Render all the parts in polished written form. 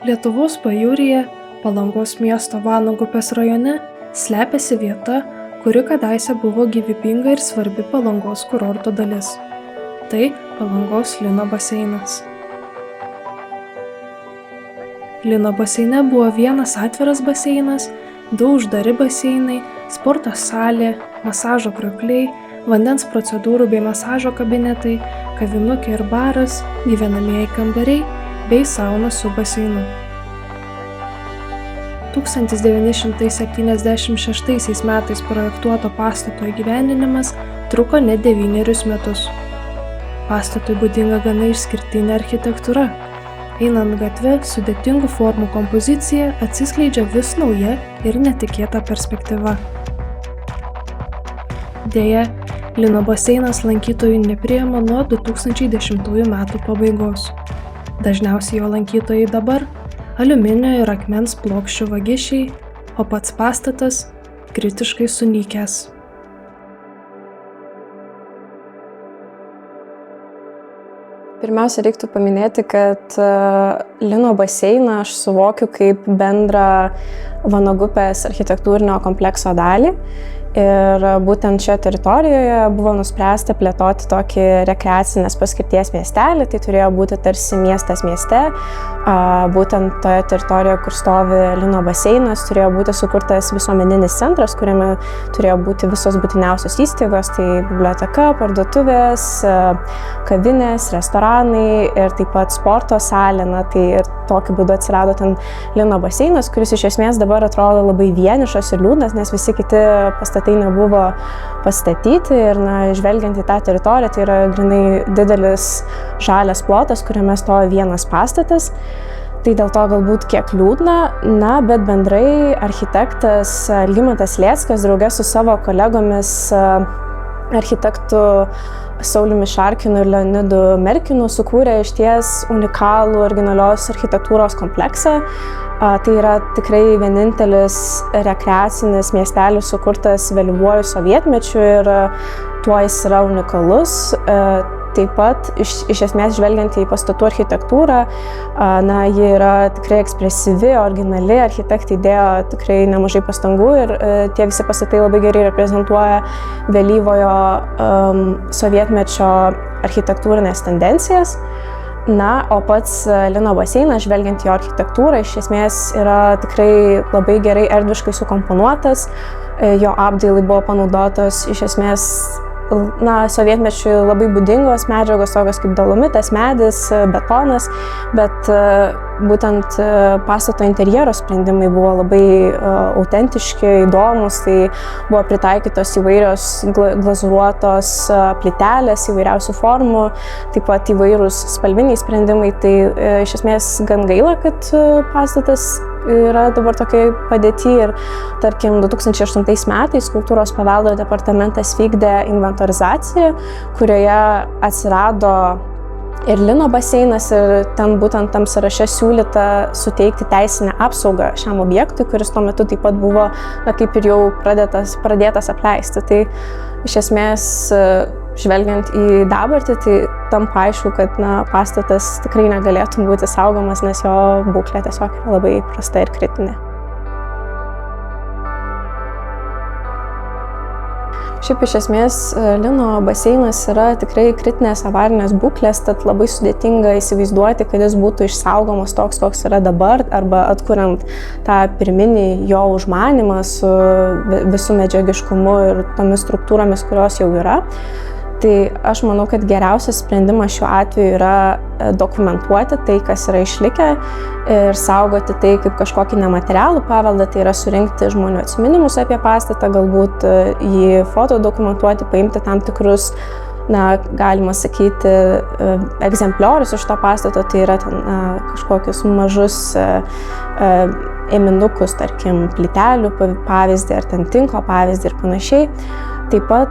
Lietuvos pajūryje, Palangos miesto Vanago upės rajone, slepiasi vieta, kuri kadaise buvo gyvybinga ir svarbi Palangos kurorto dalis. Tai Palangos Lino baseinas. Lino baseine buvo vienas atviras baseinas, du uždari baseinai, sporto salė, masažo kriokliai, vandens procedūrų bei masažo kabinetai, kavinukė ir baras, gyvenamieji kambariai bei sauna su baseinu. 1976 metais projektuoto pastato įgyvendinimas truko net 9 metus. Pastatui būdinga gana išskirtinė architektūra. Einant gatve, sudėtingų formų kompozicija atsiskleidžia vis nauja ir netikėta perspektyva. Deja, Lino baseinas lankytojų nepriima nuo 2010 metų pabaigos. Dažniausiai jo lankytojai dabar aliuminio ir akmens plokščių vagišiai, o pats pastatas kritiškai sunykęs. Pirmiausia, reiktų paminėti, kad Lino baseiną aš suvokiu kaip bendrą Vanago upės architektūrinio komplekso dalį. Ir būtent šioje teritorijoje buvo nuspręsta plėtoti tokį rekreacinės paskirties miestelį, tai turėjo būti tarsi miestas mieste. Būtent toje teritorijoje, kur stovi Lino baseinas, turėjo būti sukurtas visuomeninis centras, kuriame turėjo būti visos būtiniausios įstaigos, tai biblioteka, parduotuvės, kavinės, restoranai ir taip pat sporto salė. Tai ir tokiu būdu atsirado ten Lino baseinas, kuris iš esmės dabar atrodo labai vienišas ir liūdnas, nes visi kiti pastatai nebuvo pastatyti ir žvelgiant į tą teritoriją, tai yra grynai didelis žalias plotas, kuriame stovi vienas pastatas. Tai dėl to galbūt kiek liūdna, bet bendrai architektas Algimantas Lėckas drauge su savo kolegomis architektų Sauliumi Šarkinu ir Leonidu Merkinu sukūrė išties unikalų originalios architektūros kompleksą. Tai yra tikrai vienintelis rekreacinis miestelis sukurtas vėlyvuoju sovietmečiu ir tuo jis yra unikalus. Taip pat iš esmės žvelgiant į pastatų architektūrą, ji yra tikrai ekspresyvi, originali, architektai dėjo tikrai nemažai pastangų ir tie visi pastatai labai gerai reprezentuoja vėlyvojo sovietmečio architektūrinės tendencijas. O pats Lino baseinas, žvelgiant jo architektūrą, iš esmės yra tikrai labai gerai erdviškai sukomponuotas. Jo apdailai buvo panaudotos iš esmės sovietmečiui labai būdingos medžiagos, tokios kaip dolomitas, medis, betonas, bet būtent pastato interjero sprendimai buvo labai autentiški, įdomus, tai buvo pritaikytos įvairios glazūruotos plytelės, įvairiausių formų, taip pat įvairūs spalviniai sprendimai, tai iš esmės gan gaila, kad pastatas yra dabar tokiai padėty ir tarkim 2008 metais Kultūros paveldo departamentas vykdė inventorizaciją, kurioje atsirado ir Lino baseinas ir ten būtent tam sąraše siūlyta suteikti teisinę apsaugą šiam objektui, kuris tuo metu taip pat buvo kaip ir jau pradėtas apleisti. Tai iš esmės žvelgiant į dabartį, tai tampa aišku, kad pastatas tikrai negalėtų būti saugomas, nes jo būklė tiesiog yra labai prasta ir kritinė. Šiaip iš esmės Lino baseinas yra tikrai kritinės avarinės būklės, tad labai sudėtinga įsivaizduoti, kad jis būtų išsaugomas toks, koks yra dabar, arba atkuriant tą pirminį jo užmanymą su visu medžiagiškumu ir tomis struktūromis, kurios jau yra. Tai aš manau, kad geriausias sprendimas šiuo atveju yra dokumentuoti tai, kas yra išlikę ir saugoti tai kaip kažkokį nematerialų paveldą, tai yra surinkti žmonių atsiminimus apie pastatą, galbūt jį fotodokumentuoti, paimti tam tikrus, galima sakyti, egzempliorius iš to pastato, tai yra ten kažkokius mažus ėminukus, tarkim, plytelių pavyzdį ar ten tinko pavyzdį ir panašiai. Taip pat,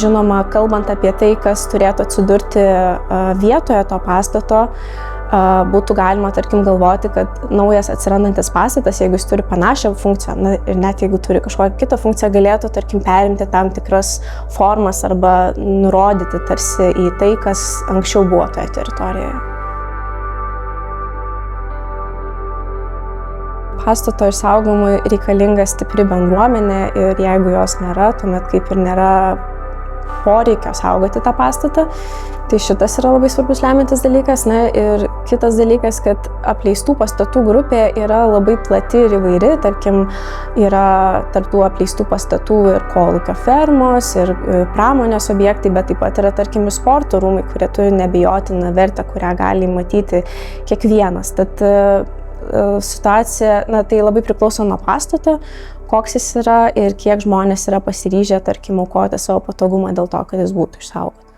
žinoma, kalbant apie tai, kas turėtų atsidurti vietoje to pastato, būtų galima, tarkim, galvoti, kad naujas atsirandantis pastatas, jeigu jis turi panašią funkciją, ir net jeigu turi kažkokią kitą funkciją, galėtų, tarkim, perimti tam tikras formas arba nurodyti tarsi į tai, kas anksčiau buvo toje teritorijoje. pastato išsaugomui reikalinga stipri bendruomenė ir jeigu jos nėra, tuomet kaip ir nėra poreikio saugoti tą pastatą. Tai šitas yra labai svarbus lemiantis dalykas. Na ir kitas dalykas, kad apleistų pastatų grupė yra labai plati ir įvairi. Tarkim, yra tarp tų apleistų pastatų ir kolūkio fermos, ir pramonės objektai, bet taip pat yra, tarkim, ir sporto rūmai, kurie turi neabejotiną vertę, kurią gali matyti kiekvienas. Tad situacija, tai labai priklauso nuo pastato, koks jis yra ir kiek žmonės yra pasiryžę, tarkim, aukoti savo patogumą dėl to, kad jis būtų išsaugotas.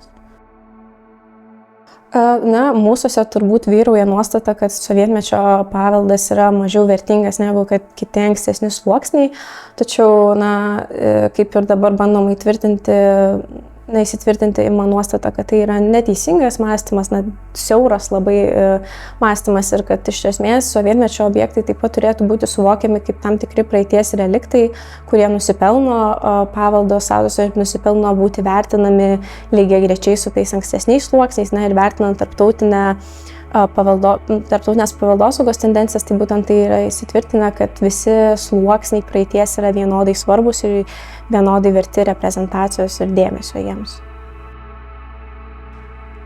Mūsuose turbūt vyrauja nuostata, kad sovietmečio paveldas yra mažiau vertingas negu kad kiti ankstesni sluoksniai, tačiau, kaip ir dabar bandoma įsitvirtinti į mano nuostatą, kad tai yra neteisingas mąstymas, siauras labai mąstymas ir kad iš esmės sovietmečio objektai taip pat turėtų būti suvokiami kaip tam tikri praeities reliktai, kurie nusipelno paveldo statuso ir nusipelno būti vertinami lygiagrečiai su tais ankstesniais sluoksniais, ir vertinant tarptautinės paveldosaugos tendencijas, tai būtent tai yra įsitvirtina, kad visi sluoksniai praeities yra vienodai svarbus ir vienodai verti reprezentacijos ir dėmesio jiems.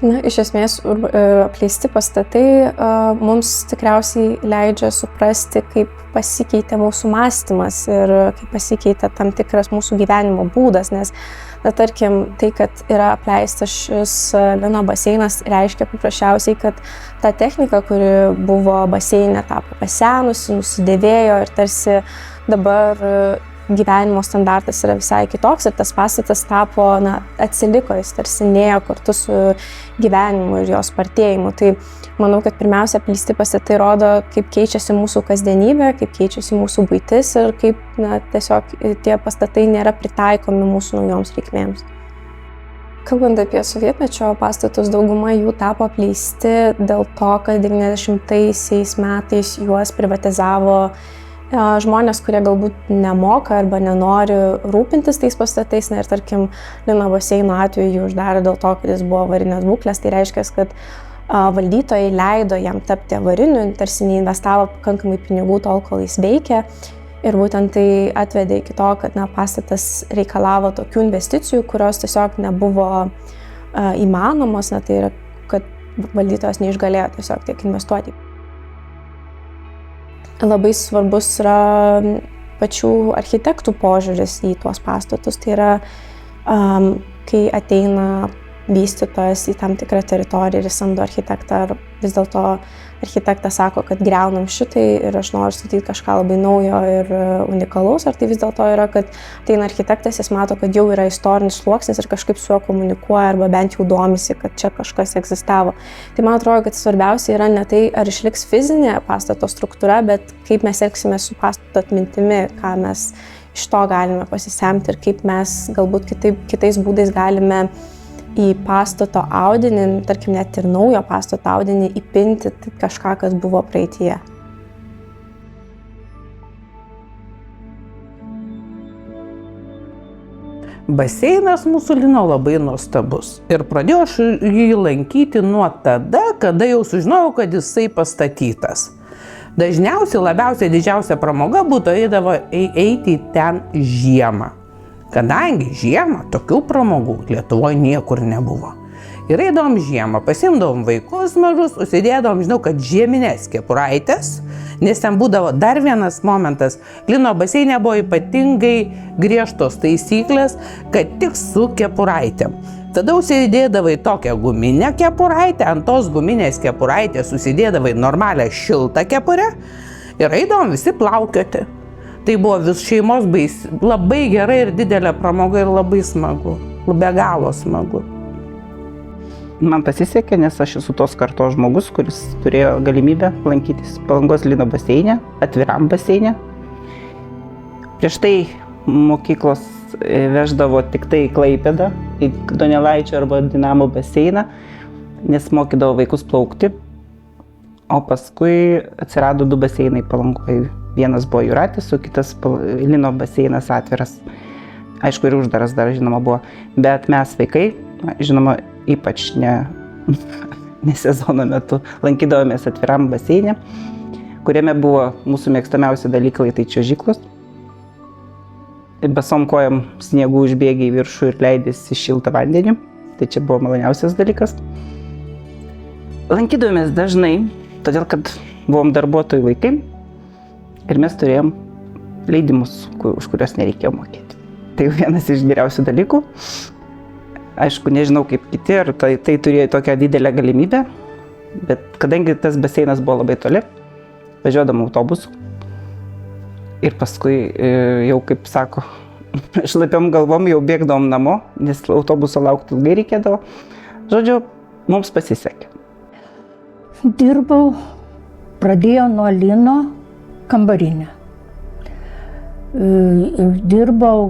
Iš esmės, apleisti pastatai mums tikriausiai leidžia suprasti, kaip pasikeitė mūsų mąstymas ir kaip pasikeitė tam tikras mūsų gyvenimo būdas, nes tarkim, tai, kad yra apleistas šis lino baseinas, reiškia paprasčiausiai, kad ta technika, kuri buvo baseine, tapo pasenusi, nusidėvėjo ir tarsi dabar gyvenimo standartas yra visai kitoks ir tas pastatas tapo, atsiliko, jis tarsi nėjo kartu su gyvenimu ir jo spartėjimu. Tai manau, kad pirmiausia apleisti pastatai rodo, kaip keičiasi mūsų kasdienybė, kaip keičiasi mūsų buitis ir kaip tiesiog tie pastatai nėra pritaikomi mūsų naujoms reikmėms. Kalbant apie sovietmečio pastatus, dauguma jų tapo apleisti dėl to, kad 90-aisiais metais juos privatizavo žmonės, kurie galbūt nemoka arba nenori rūpintis tais pastatais. Ir tarkim, lino baseino atveju jį uždarė dėl to, kad jis buvo avarinės būklės. Tai reiškia, kad valdytojai leido jam tapti avariniu, tarsi neinvestavo pakankamai pinigų tol, kol jis veikė. Ir būtent tai atvedė iki to, kad pastatas reikalavo tokių investicijų, kurios tiesiog nebuvo įmanomos. Tai yra, kad valdytojas neišgalėjo tiesiog tiek investuoti. Labai svarbus yra pačių architektų požiūris į tuos pastatus. Tai yra, kai ateina vystytojas į tam tikrą teritoriją ir samdo architektą, ar vis dėlto architektas sako, kad griaunam šitai ir aš noriu statyti kažką labai naujo ir unikalaus, ar tai vis dėlto yra, kad ateina architektas, jis mato, kad jau yra istorinis sluoksnis ir kažkaip su juo komunikuoja arba bent jau domisi, kad čia kažkas egzistavo. Tai man atrodo, kad svarbiausia yra ne tai, ar išliks fizinė pastato struktūra, bet kaip mes elgsime su pastato atmintimi, ką mes iš to galime pasisemti ir kaip mes galbūt kitais būdais galime į pastato audinį, tarkim net ir naujo pastato audinį, įpinti kažką, kas buvo praeityje. Baseinas mūsų lino labai nuostabus. Ir pradėjau aš jį lankyti nuo tada, kada jau sužinojau, kad jisai pastatytas. Dažniausiai, labiausiai didžiausia pramoga būtų eiti ten žiemą. Kadangi žiemą tokių pramogų Lietuvoje niekur nebuvo. Ir eidavom žiemą, pasiimdavom vaikus mažus, užsidėdavom, kad žieminės kepuraitės, nes ten būdavo dar vienas momentas. Lino baseine buvo ypatingai griežtos taisyklės, kad tik su kepuraitėm. Tada užsidėdavai tokią guminę kepuraitę, ant tos guminės kepuraitės užsidėdavai normalią šiltą kepurę ir eidavom visi plaukioti. Tai buvo vis šeimos labai gerai ir didelė pramoga ir labai smagu, be galo smagu. Man pasisekė, nes aš esu tos kartos žmogus, kuris turėjo galimybę lankytis Palangos lino baseine, atviram baseine. Prieš tai mokyklos veždavo tik tai į Klaipėdą, į Donelaičio arba Dinamo baseiną, nes mokydavo vaikus plaukti. O paskui atsirado 2 baseinai Palangoje. Vienas buvo Jūratės, o kitas lino baseinas atviras. Aišku, ir uždaras dar, žinoma, buvo. Bet mes vaikai, žinoma, ypač ne sezono metu, lankydavomės atviram baseine. kuriame buvo mūsų mėgstamiausi dalykai, tai čiuožyklos. Basom kojom sniegų užbėgi į viršų ir leidėsi šiltą vandenį. Tai čia buvo maloniausias dalykas. Lankydavomės dažnai, todėl kad buvom darbuotojų vaikai ir mes turėjom leidimus, už kuriuos nereikėjo mokėti. Tai vienas iš geriausių dalykų. Aišku, nežinau kaip kiti, ar tai turėjo tokią didelę galimybę, bet kadangi tas baseinas buvo labai toli, važiuodam autobusu ir paskui jau, kaip sako, šlapiom galvom jau bėgdavom namo, nes autobuso laukti ilgai reikėdavo. Žodžiu, mums pasisekė. Dirbau, pradėjau nuo lino kambarinę. Dirbau,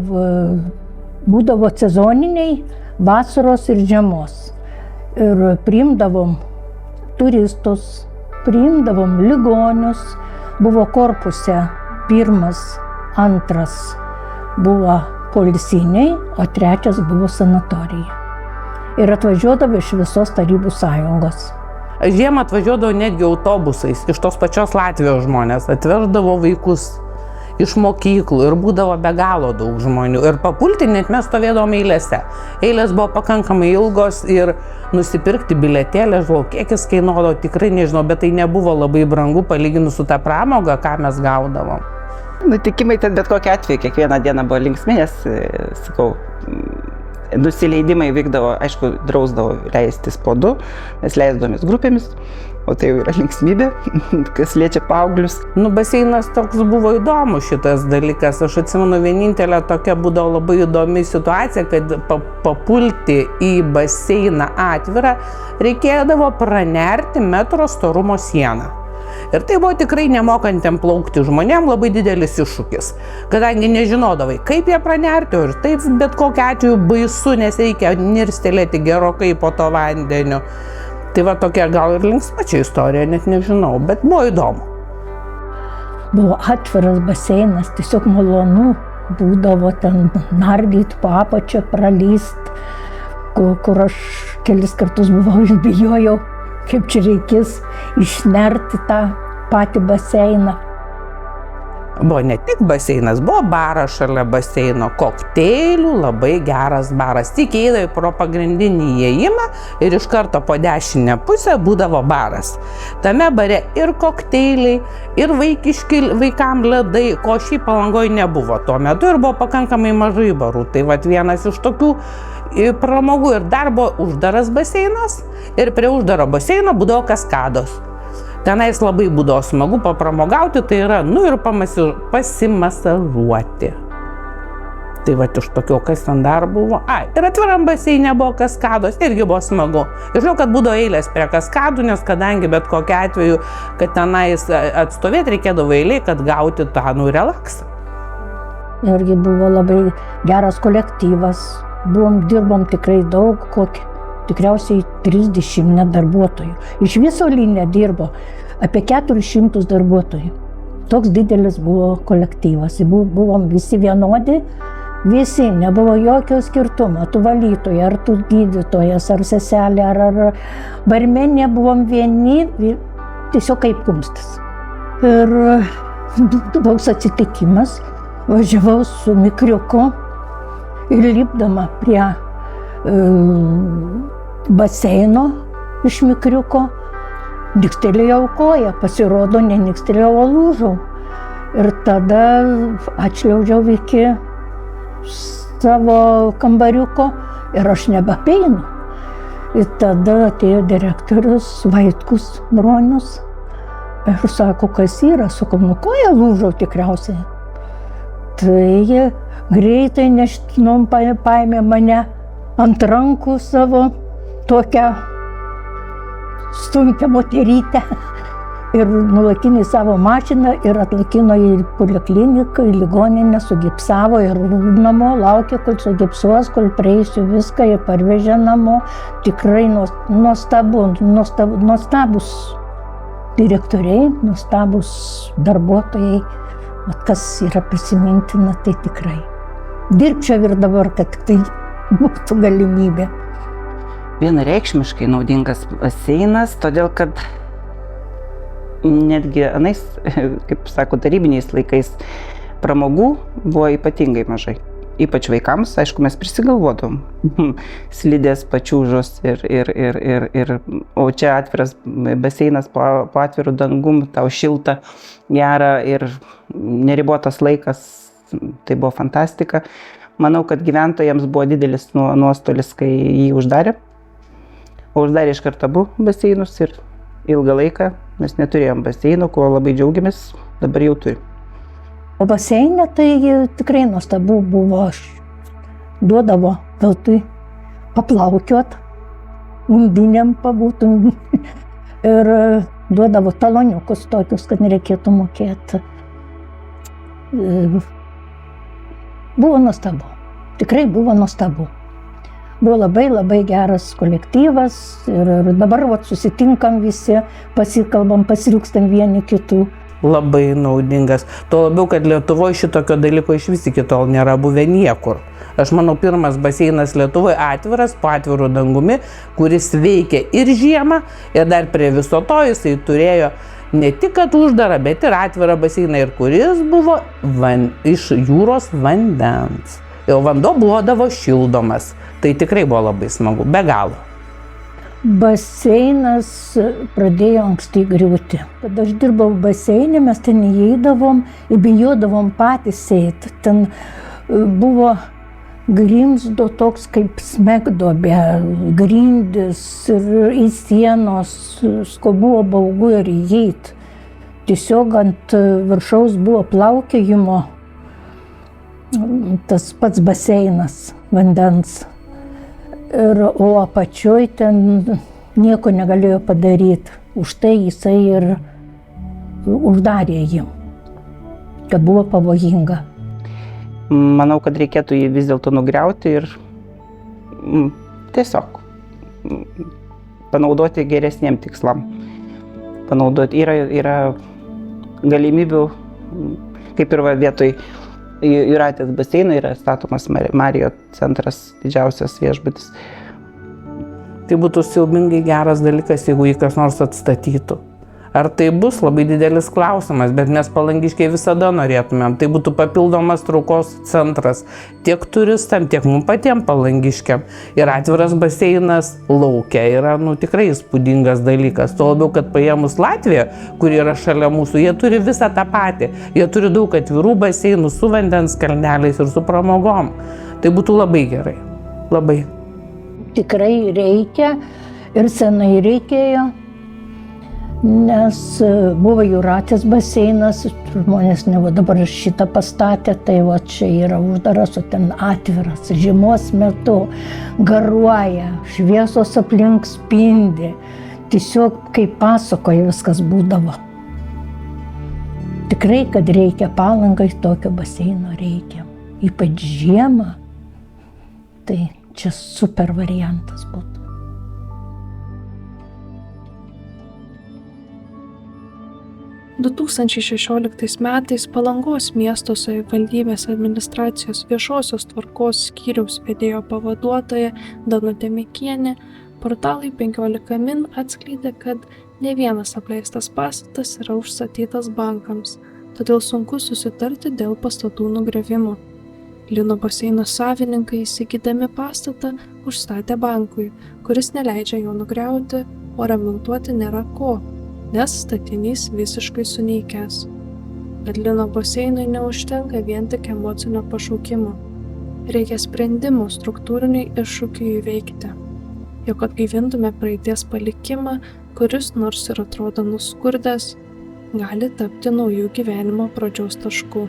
būdavo sezoniniai, vasaros ir žiemos. Ir priimdavom turistus, priimdavom ligonius, buvo korpuse pirmas, antras buvo poilsiniai, o trečias buvo sanatorija. Ir atvažiuodavo iš visos Tarybų sąjungos. Žiemą atvažiuodavo netgi autobusais, iš tos pačios Latvijos žmonės, atveždavo vaikus iš mokyklų ir būdavo be galo daug žmonių. Ir papulti net mes stovėdavom eilėse. Eilės buvo pakankamai ilgos ir nusipirkti bilietėlį, žinau, kiek jis kainuodavo, tikrai nežinau, bet tai nebuvo labai brangu palyginus su tą pramogą, ką mes gaudavom. Nutikimai ten bet kokiu atveju, kiekvieną dieną buvo linksmi, nes, sakau, nusileidimai vykdavo, aišku, drausdavo leistis po du, mes leisdavomės grupėmis, o tai jau yra linksmybė, kas liečia paauglius. Baseinas toks buvo įdomus šitas dalykas. Aš atsimenu, vienintelė tokia būdavo labai įdomi situacija, kad papulti į baseiną atvirą reikėdavo pranerti metro storumo sieną. Ir tai buvo tikrai nemokantiem plaukti žmonėm labai didelis iššūkis, kadangi nežinodavai, kaip jie pranerti, ir taip bet kokiu atveju baisu, nes reikia nirstelėti gerokai po to vandeniu. Tai va tokia gal ir linksma čia istorija, net nežinau, bet buvo įdomu. Buvo atviras baseinas, tiesiog malonu, būdavo ten nardyti po apačią, pralyst, kur aš kelis kartus buvau ir bijojau, kaip čia reikės išnerti tą patį baseiną. Buvo ne tik baseinas, buvo baras šalia baseino, kokteilių, labai geras baras. Tik eidavai pro pagrindinį įėjimą ir iš karto po dešinę pusę būdavo baras. Tame bare ir kokteiliai, ir vaikam ledai, ko šiaip Palangoje nebuvo tuo metu ir buvo pakankamai mažai barų. Tai vat vienas iš tokių pramogų ir dar buvo uždaras baseinas ir prie uždaro baseino būdavo kaskados. Tenais labai būdavo smagu papramogauti, tai yra, ir pasimasažuoti. Tai va iš tokio, kas ten dar buvo. Ir atviram baseinė buvo kaskados, irgi buvo smagu. Ir žinau, kad būdavo eilės prie kaskadų, nes kadangi bet kokiu atveju, kad tenais atstovėti reikėdavo eilė, kad gauti tą relaksą. Irgi buvo labai geras kolektyvas. Dirbom tikrai daug, tikriausiai 30 darbuotojų. Iš viso linija dirbo apie 400 darbuotojų. Toks didelis buvo kolektyvas. Buvom visi vienodi, visi, nebuvo jokio skirtumo. Tu valytoja, ar tu gydytojas, ar seselė, ar barmenė, buvom vieni, tiesiog kaip kumstis. Ir toks atsitikimas, važiavau su mikriuku ir lipdama prie baseino iš mikriuko, nikstelėjau koją, pasirodo, nenikstelėjau, o lūžau. Ir tada atšliaužiau iki savo kambariuko ir aš nebepeinu. Ir tada atėjo direktorius Vaitkus Bronius ir sako, kas yra, sakau, koją lūžau tikriausiai. Tai greitai neštinom paėmė mane ant rankų savo tokią sunkią moterytę ir nulakino į savo mašiną ir atlakino į polikliniką, į ligoninę, sugipsavo ir namo laukė, kol sugipsuos, kol prieisiu viską ir parvežė namo. Tikrai nuostabus direktoriai, nuostabus darbuotojai. Kas yra prisimintina, tai tikrai. Dirbčiau ir dabar, kad tai būtų galimybė. Vienareikšmiškai naudingas baseinas, todėl kad netgi anais, kaip sako, tarybiniais laikais pramogų buvo ypatingai mažai. Ypač vaikams, aišku, mes prisigalvodom. Slidės, pačiūžos o čia atviras baseinas po atviru dangum, tau šilta, gera ir neribotas laikas. Tai buvo fantastika. Manau, kad gyventojams buvo didelis nuostolis, kai jį uždarė. O uždarė iš karto abu baseinus ir ilgą laiką mes neturėjom baseino, kuo labai džiaugiamės, dabar jau turim. O baseine tai tikrai nuostabu buvo, duodavo veltui paplaukiot, undinėm pabūtum ir duodavo taloniukus tokius, kad nereikėtų mokėti. Buvo nuostabu, tikrai buvo nuostabu. Buvo labai geras kolektyvas ir dabar susitinkam visi, pasikalbam, pasiriukstam vieni kitų. Labai naudingas. Tuo labiau, kad Lietuvoje šitokio dalyko iš vis iki tol nėra buvę niekur. Aš manau, pirmas baseinas Lietuvoje atviras, po atviru dangumi, kuris veikia ir žiemą, ir dar prie viso to jisai turėjo ne tik kad uždarą, bet ir atvirą baseiną, ir kuris buvo iš jūros vandens. Ir vanduo būdavo šildomas. Tai tikrai buvo labai smagu, be galo. Baseinas pradėjo anksti griūti. Kada aš dirbau baseine, mes ten įeidavom ir bijodavom patys eiti. Ten buvo grimzdo toks kaip smegduobė, grindys ir į sienos, buvo baugu ir įeit. Tiesiog ant viršaus buvo plaukiojimo tas pats baseinas vandens. O apačioj ten nieko negalėjo padaryti. Už tai jisai ir uždarė jį, kad buvo pavojinga. Manau, kad reikėtų jį vis dėlto nugriauti ir tiesiog panaudoti geresniem tikslam. Panaudoti yra galimybių, kaip ir vietoj Jūratės baseino yra statomas Marijo centras, didžiausias viešbutis. Tai būtų siaubingai geras dalykas, jeigu jį kas nors atstatytų. Ar tai bus labai didelis klausimas, bet mes palangiškiai visada norėtumėm. Tai būtų papildomas traukos centras tiek turistam, tiek mums patiems palangiškiam. Ir atviras baseinas lauke yra tikrai įspūdingas dalykas. Tuo labiau, kad paėmus Latviją, kuri yra šalia mūsų, jie turi visą tą patį. Jie turi daug atvirų baseinų su vandens kalneliais ir su pramogom. Tai būtų labai gerai. Labai. Tikrai reikia ir senai reikėjo. Nes buvo Jūratės baseinas, žmonės dabar šitą pastatė, tai čia yra uždaras, o ten atviras, žiemos metu garuoja, šviesos aplink spindi, tiesiog kaip pasakoja viskas būdavo. Tikrai, kad reikia Palangai, tokio baseino reikia, ypač žiemą, tai čia super variantas būtų. 2016 metais Palangos miesto savivaldybės administracijos viešosios tvarkos skyriaus vedėjo pavaduotoja Danutė Mikienė portalui 15 min atskleidė, kad ne vienas apleistas pastatas yra užstatytas bankams, todėl sunku susitarti dėl pastatų nugriovimo. Lino baseino savininkai įsigydami pastatą užstatė bankui, kuris neleidžia jo nugriauti, o remontuoti nėra ko, nes statinys visiškai suneikęs. Bet Lino baseinui neužtenka vien tik emocinio pašaukimo. Reikia sprendimų struktūriniai iššūkiui įveikti. Jog atgaivintume praeities palikimą, kuris nors ir atrodo nuskurdęs, gali tapti naujų gyvenimo pradžios taškų.